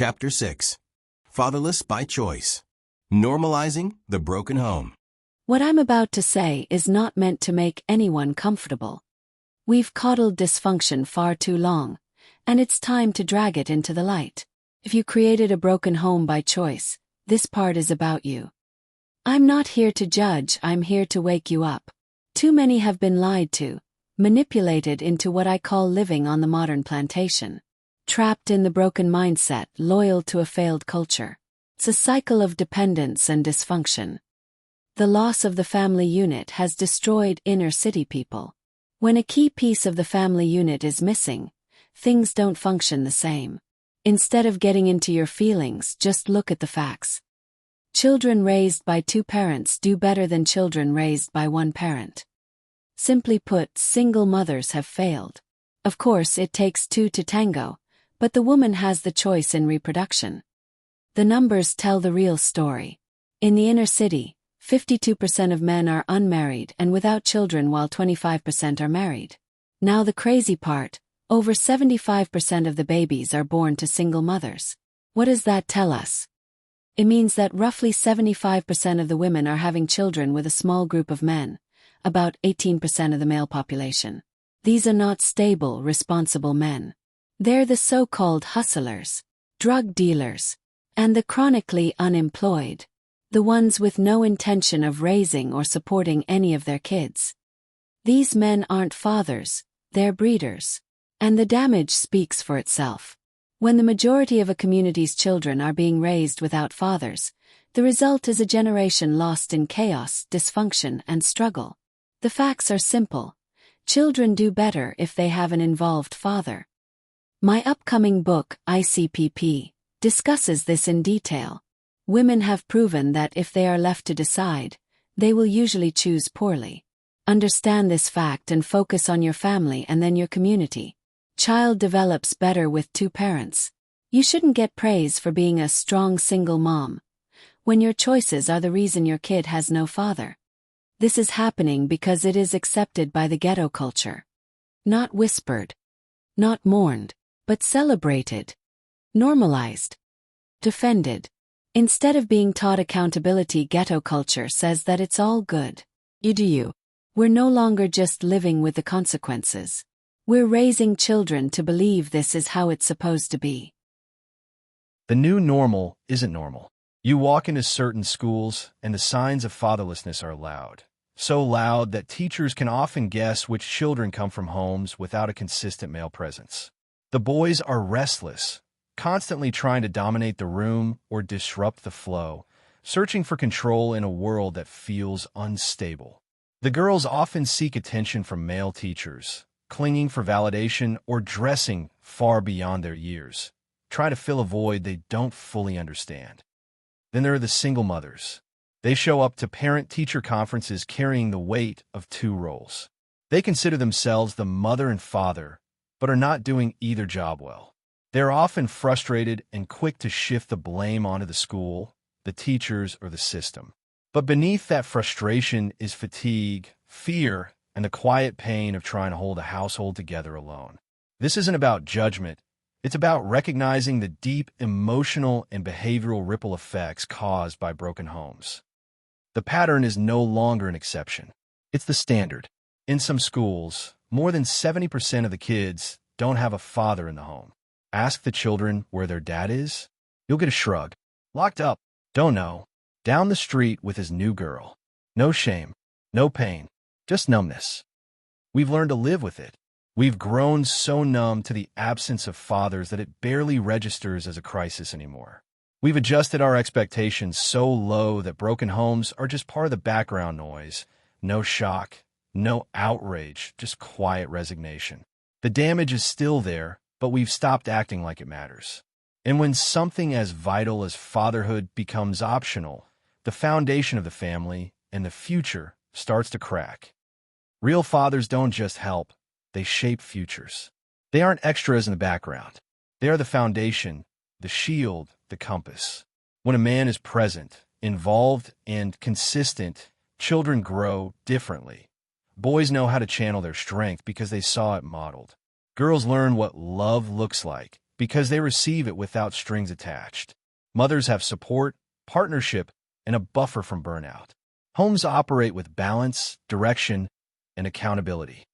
Chapter 6. Fatherless by Choice. Normalizing the Broken Home. What I'm about to say is not meant to make anyone comfortable. We've coddled dysfunction far too long, and it's time to drag it into the light. If you created a broken home by choice, this part is about you. I'm not here to judge, I'm here to wake you up. Too many have been lied to, manipulated into what I call living on the modern plantation. Trapped in the broken mindset, loyal to a failed culture. It's a cycle of dependence and dysfunction. The loss of the family unit has destroyed inner-city people. When a key piece of the family unit is missing, things don't function the same. Instead of getting into your feelings, just look at the facts. Children raised by two parents do better than children raised by one parent. Simply put, single mothers have failed. Of course, it takes two to tango, but the woman has the choice in reproduction. The numbers tell the real story. In the inner city, 52% of men are unmarried and without children while 25% are married. Now the crazy part, over 75% of the babies are born to single mothers. What does that tell us? It means that roughly 75% of the women are having children with a small group of men, about 18% of the male population. These are not stable, responsible men. They're the so-called hustlers, drug dealers, and the chronically unemployed. The ones with no intention of raising or supporting any of their kids. These men aren't fathers, they're breeders. And the damage speaks for itself. When the majority of a community's children are being raised without fathers, the result is a generation lost in chaos, dysfunction, and struggle. The facts are simple. Children do better if they have an involved father. My upcoming book, ICPP, discusses this in detail. Women have proven that if they are left to decide, they will usually choose poorly. Understand this fact and focus on your family and then your community. Child develops better with two parents. You shouldn't get praise for being a strong single mom, when your choices are the reason your kid has no father. This is happening because it is accepted by the ghetto culture. Not whispered. Not mourned, but celebrated. Normalized. Defended. Instead of being taught accountability, ghetto culture says that it's all good. You do you. We're no longer just living with the consequences. We're raising children to believe this is how it's supposed to be. The new normal isn't normal. You walk into certain schools, and the signs of fatherlessness are loud. So loud that teachers can often guess which children come from homes without a consistent male presence. The boys are restless, constantly trying to dominate the room or disrupt the flow, searching for control in a world that feels unstable. The girls often seek attention from male teachers, clinging for validation or dressing far beyond their years, try to fill a void they don't fully understand. Then there are the single mothers. They show up to parent-teacher conferences carrying the weight of two roles. They consider themselves the mother and father, but are not doing either job well. They're often frustrated and quick to shift the blame onto the school, the teachers, or the system. But beneath that frustration is fatigue, fear, and the quiet pain of trying to hold a household together alone. This isn't about judgment. It's about recognizing the deep emotional and behavioral ripple effects caused by broken homes. The pattern is no longer an exception. It's the standard. In some schools, more than 70% of the kids don't have a father in the home. Ask the children where their dad is. You'll get a shrug. Locked up. Don't know. Down the street with his new girl. No shame. No pain. Just numbness. We've learned to live with it. We've grown so numb to the absence of fathers that it barely registers as a crisis anymore. We've adjusted our expectations so low that broken homes are just part of the background noise. No shock, no outrage, just quiet resignation. The damage is still there, but we've stopped acting like it matters. And when something as vital as fatherhood becomes optional, the foundation of the family and the future starts to crack. Real fathers don't just help, they shape futures. They aren't extras in the background. They are the foundation, the shield, the compass. When a man is present, involved, and consistent, children grow differently. Boys know how to channel their strength because they saw it modeled. Girls learn what love looks like because they receive it without strings attached. Mothers have support, partnership, and a buffer from burnout. Homes operate with balance, direction, and accountability.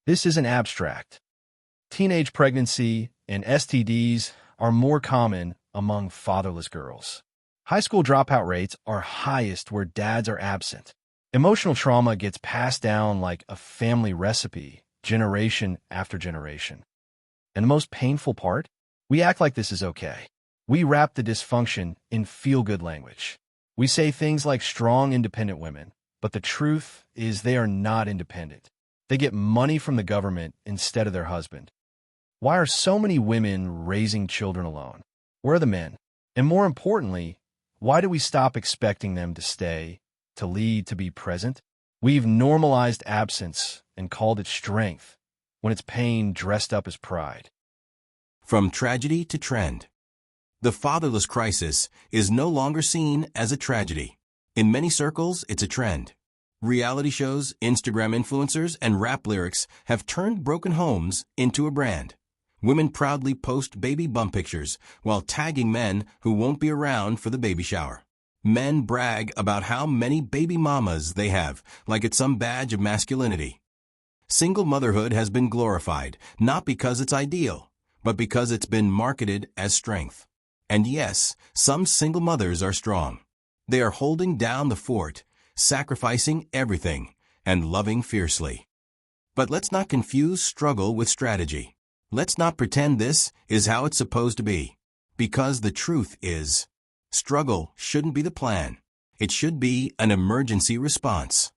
This isn't abstract. Teenage pregnancy and STDs are more common among fatherless girls. High school dropout rates are highest where dads are absent. Emotional trauma gets passed down like a family recipe, generation after generation. And the most painful part? We act like this is okay. We wrap the dysfunction in feel-good language. We say things like strong, independent women, but the truth is they are not independent. They get money from the government instead of their husband. Why are so many women raising children alone? Where are the men? And more importantly, why do we stop expecting them to stay, to lead, to be present? We've normalized absence and called it strength, when it's pain dressed up as pride. From tragedy to trend. The fatherless crisis is no longer seen as a tragedy. In many circles, it's a trend. Reality shows, Instagram influencers, and rap lyrics have turned broken homes into a brand. Women proudly post baby bump pictures while tagging men who won't be around for the baby shower. Men brag about how many baby mamas they have, like it's some badge of masculinity. Single motherhood has been glorified, not because it's ideal, but because it's been marketed as strength. And yes, some single mothers are strong. They are holding down the fort, sacrificing everything, and loving fiercely. But let's not confuse struggle with strategy. Let's not pretend this is how it's supposed to be. Because the truth is, struggle shouldn't be the plan. It should be an emergency response.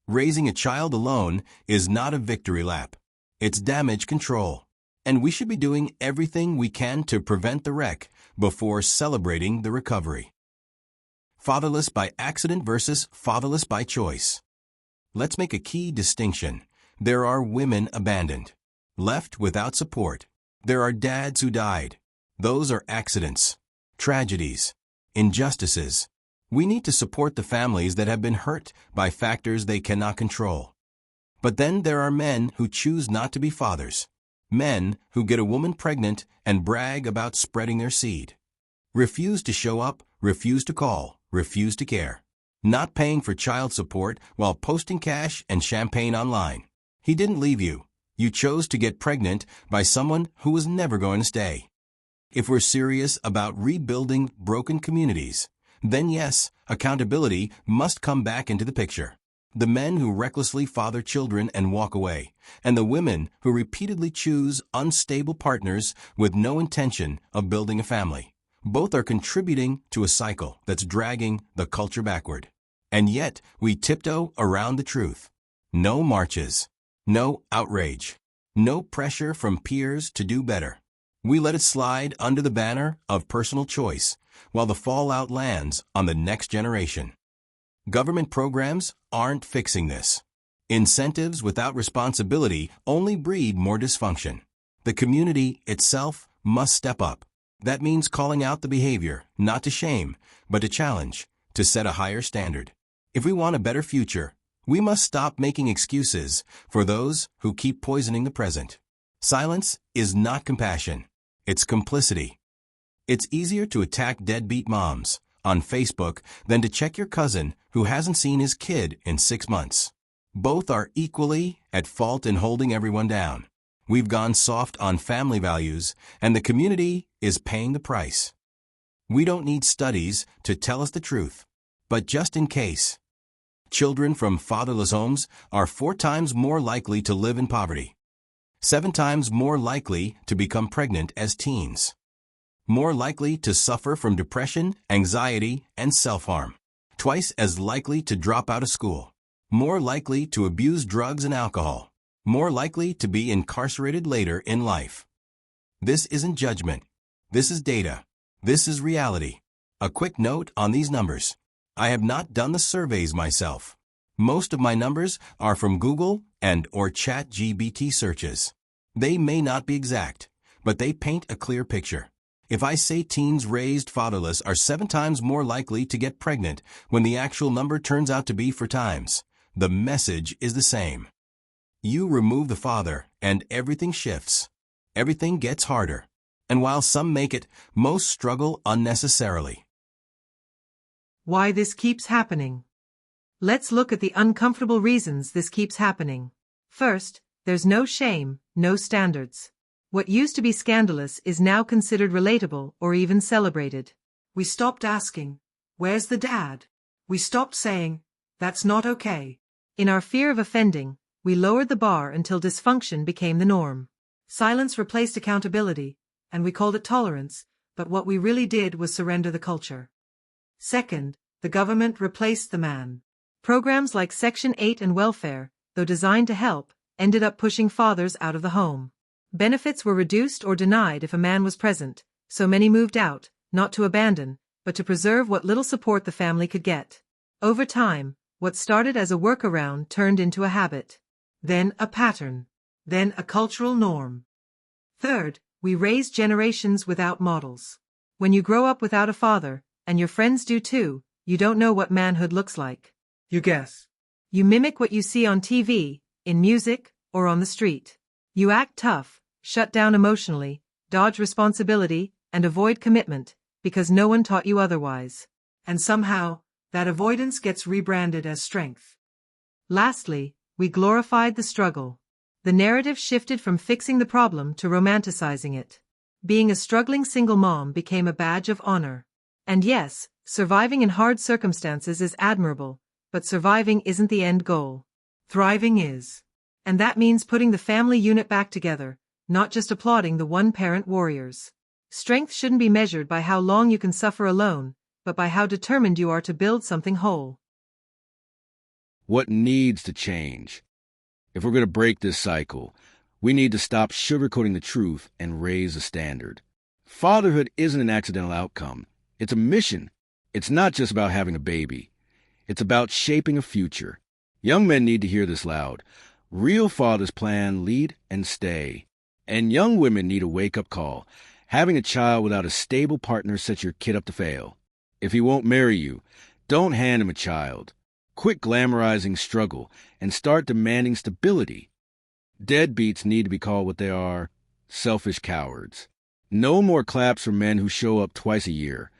Raising a child alone is not a victory lap. It's damage control. And we should be doing everything we can to prevent the wreck before celebrating the recovery. Fatherless by accident versus fatherless by choice. Let's make a key distinction. There are women abandoned, left without support. There are dads who died. Those are accidents, tragedies, injustices. We need to support the families that have been hurt by factors they cannot control. But then there are men who choose not to be fathers. Men who get a woman pregnant and brag about spreading their seed. Refuse to show up, refuse to call, refuse to care. Not paying for child support while posting cash and champagne online. He didn't leave you. You chose to get pregnant by someone who was never going to stay. If we're serious about rebuilding broken communities, then yes, accountability must come back into the picture. The men who recklessly father children and walk away, and the women who repeatedly choose unstable partners with no intention of building a family. Both are contributing to a cycle that's dragging the culture backward. And yet, we tiptoe around the truth. No marches. No outrage. No pressure from peers to do better. We let it slide under the banner of personal choice, while the fallout lands on the next generation. Government programs aren't fixing this. Incentives without responsibility only breed more dysfunction. The community itself must step up. That means calling out the behavior, not to shame, but to challenge, to set a higher standard. If we want a better future, we must stop making excuses for those who keep poisoning the present. Silence is not compassion. It's complicity. It's easier to attack deadbeat moms on Facebook than to check your cousin who hasn't seen his kid in 6 months. Both are equally at fault in holding everyone down. We've gone soft on family values, and the community is paying the price. We don't need studies to tell us the truth, but just in case. Children from fatherless homes are 4 times more likely to live in poverty, 7 times more likely to become pregnant as teens, more likely to suffer from depression, anxiety, and self-harm, twice as likely to drop out of school, more likely to abuse drugs and alcohol, more likely to be incarcerated later in life. This isn't judgment. This is data. This is reality. A quick note on these numbers. I have not done the surveys myself. Most of my numbers are from Google and/or ChatGPT searches. They may not be exact, but they paint a clear picture. If I say teens raised fatherless are 7 times more likely to get pregnant when the actual number turns out to be 4 times, the message is the same. You remove the father, and everything shifts. Everything gets harder. And while some make it, most struggle unnecessarily. Why this keeps happening. Let's look at the uncomfortable reasons this keeps happening. First, there's no shame, no standards. What used to be scandalous is now considered relatable or even celebrated. We stopped asking, "Where's the dad?" We stopped saying, "That's not okay." In our fear of offending, we lowered the bar until dysfunction became the norm. Silence replaced accountability, and we called it tolerance, but what we really did was surrender the culture. Second, the government replaced the man. Programs like Section 8 and welfare, though designed to help, ended up pushing fathers out of the home. Benefits were reduced or denied if a man was present, so many moved out, not to abandon, but to preserve what little support the family could get. Over time, what started as a workaround turned into a habit. Then a pattern. Then a cultural norm. Third, we raised generations without models. When you grow up without a father, and your friends do too, you don't know what manhood looks like. You guess. You mimic what you see on TV, in music, or on the street. You act tough, shut down emotionally, dodge responsibility, and avoid commitment, because no one taught you otherwise. And somehow, that avoidance gets rebranded as strength. Lastly, we glorified the struggle. The narrative shifted from fixing the problem to romanticizing it. Being a struggling single mom became a badge of honor. And yes, surviving in hard circumstances is admirable, but surviving isn't the end goal. Thriving is. And that means putting the family unit back together, not just applauding the one-parent warriors. Strength shouldn't be measured by how long you can suffer alone, but by how determined you are to build something whole. What needs to change? If we're going to break this cycle, we need to stop sugarcoating the truth and raise the standard. Fatherhood isn't an accidental outcome. It's a mission. It's not just about having a baby. It's about shaping a future. Young men need to hear this loud. Real fathers plan, lead, and stay. And young women need a wake-up call. Having a child without a stable partner sets your kid up to fail. If he won't marry you, don't hand him a child. Quit glamorizing struggle and start demanding stability. Deadbeats need to be called what they are: selfish cowards. No more claps for men who show up twice a year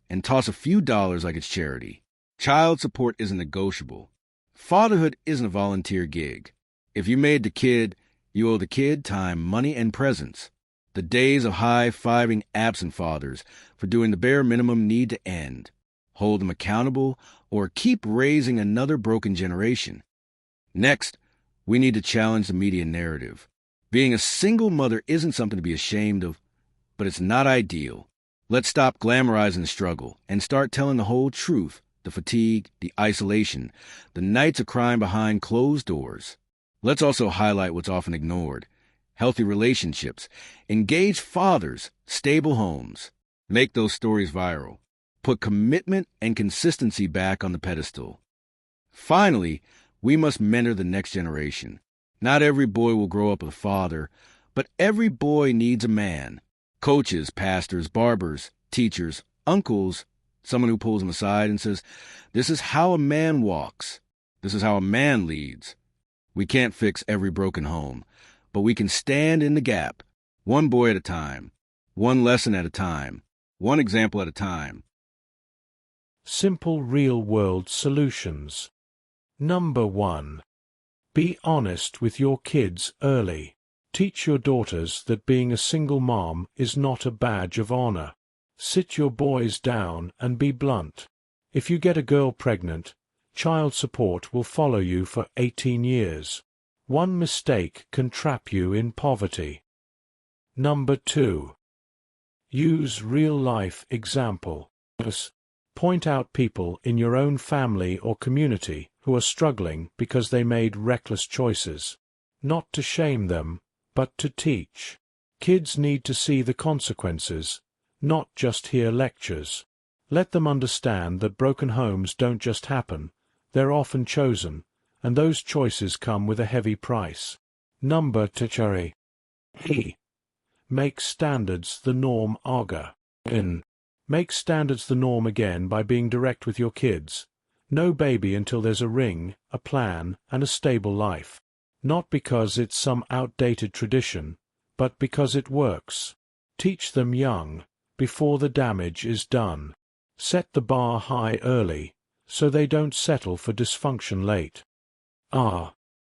and toss a few dollars like it's charity. Child support isn't negotiable. Fatherhood isn't a volunteer gig. If you made the kid, you owe the kid time, money, and presence. The days of high-fiving absent fathers for doing the bare minimum need to end. Hold them accountable or keep raising another broken generation. Next, we need to challenge the media narrative. Being a single mother isn't something to be ashamed of, but it's not ideal. Let's stop glamorizing the struggle and start telling the whole truth: the fatigue, the isolation, the nights of crying behind closed doors. Let's also highlight what's often ignored: healthy relationships, engaged fathers, stable homes. Make those stories viral. Put commitment and consistency back on the pedestal. Finally, we must mentor the next generation. Not every boy will grow up with a father, but every boy needs a man. Coaches, pastors, barbers, teachers, uncles, someone who pulls him aside and says, "This is how a man walks. This is how a man leads." We can't fix every broken home, but we can stand in the gap, one boy at a time, one lesson at a time, one example at a time. Simple real-world solutions. Number 1. Be honest with your kids early. Teach your daughters that being a single mom is not a badge of honor. Sit your boys down and be blunt. If you get a girl pregnant, child support will follow you for 18 years. One mistake can trap you in poverty. Number 2. Use real-life example. Point out people in your own family or community who are struggling because they made reckless choices. Not to shame them, but to teach. Kids need to see the consequences, not just hear lectures. Let them understand that broken homes don't just happen, they're often chosen, and those choices come with a heavy price. Number 2. Make standards the norm. Make standards the norm again by being direct with your kids. No baby until there's a ring, a plan, and a stable life. Not because it's some outdated tradition, but because it works. Teach them young, before the damage is done. Set the bar high early, so they don't settle for dysfunction late. R.